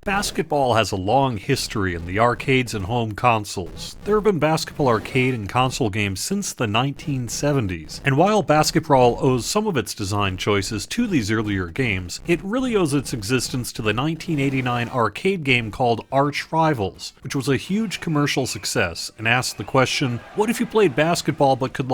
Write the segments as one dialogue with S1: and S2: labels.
S1: Basketball has a long history in the arcades and home consoles. There have been basketball arcade and console games since the 1970s, and while Basketbrawl owes some of its design choices to these earlier games, it really owes its existence to the 1989 arcade game called Arch Rivals, which was a huge commercial success and asked the question, what if you played basketball but could,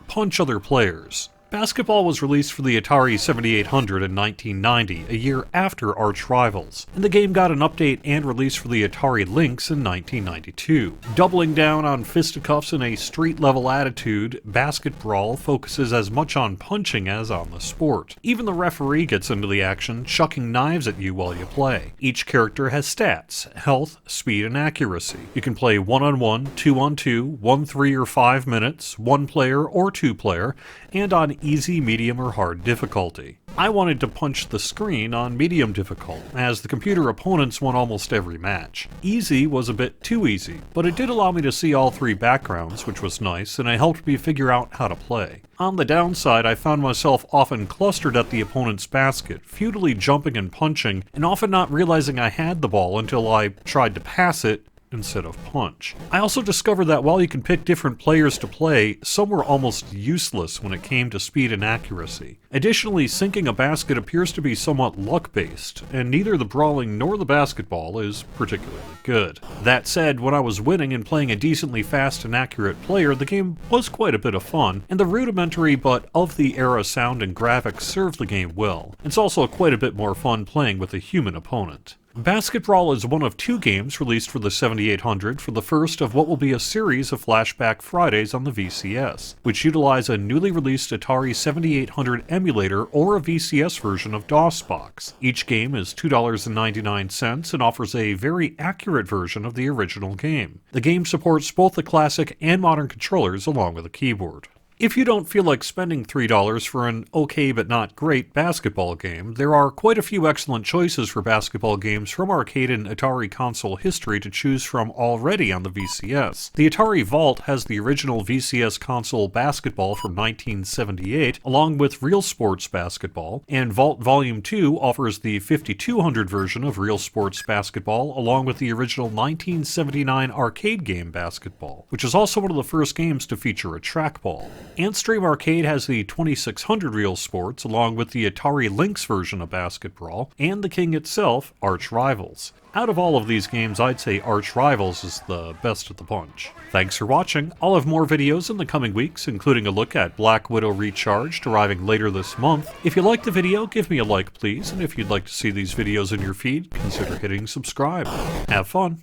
S1: punch other players? Basketball was released for the Atari 7800 in 1990, a year after Arch Rivals, and the game got an update and release for the Atari Lynx in 1992. Doubling down on fisticuffs and a street-level attitude, Basketbrawl focuses as much on punching as on the sport. Even the referee gets into the action, chucking knives at you while you play. Each character has stats: health, speed, and accuracy. You can play 1-on-1, 2-on-2, 1-3 or 5 minutes, 1-player or 2-player, and on easy, medium, or hard difficulty. I wanted to punch the screen on medium difficult, as the computer opponents won almost every match. Easy was a bit too easy, but it did allow me to see all 3 backgrounds, which was nice, and it helped me figure out how to play. On the downside, I found myself often clustered at the opponent's basket, futilely jumping and punching, and often not realizing I had the ball until I tried to pass it instead of punch. I also discovered that while you can pick different players to play, some were almost useless when it came to speed and accuracy. Additionally, sinking a basket appears to be somewhat luck-based, and neither the brawling nor the basketball is particularly good. That said, when I was winning and playing a decently fast and accurate player, the game was quite a bit of fun, and the rudimentary but of-the-era sound and graphics served the game well. It's also quite a bit more fun playing with a human opponent. Basketbrawl is one of 2 games released for the 7800 for the first of what will be a series of Flashback Fridays on the VCS, which utilize a newly released Atari 7800 emulator or a VCS version of DOSBox. Each game is $2.99 and offers a very accurate version of the original game. The game supports both the classic and modern controllers along with a keyboard. If you don't feel like spending $3 for an okay but not great basketball game, there are quite a few excellent choices for basketball games from arcade and Atari console history to choose from already on the VCS. The Atari Vault has the original VCS console basketball from 1978, along with Realsports basketball, and Vault Volume 2 offers the 5200 version of Realsports basketball, along with the original 1979 arcade game basketball, which is also one of the first games to feature a trackball. Antstream Arcade has the 2600 Realsports, along with the Atari Lynx version of Basketbrawl, and the king itself, Arch Rivals. Out of all of these games, I'd say Arch Rivals is the best of the bunch. Thanks for watching. I'll have more videos in the coming weeks, including a look at Black Widow Recharged, arriving later this month. If you liked the video, give me a like please, and if you'd like to see these videos in your feed, consider hitting subscribe. Have fun!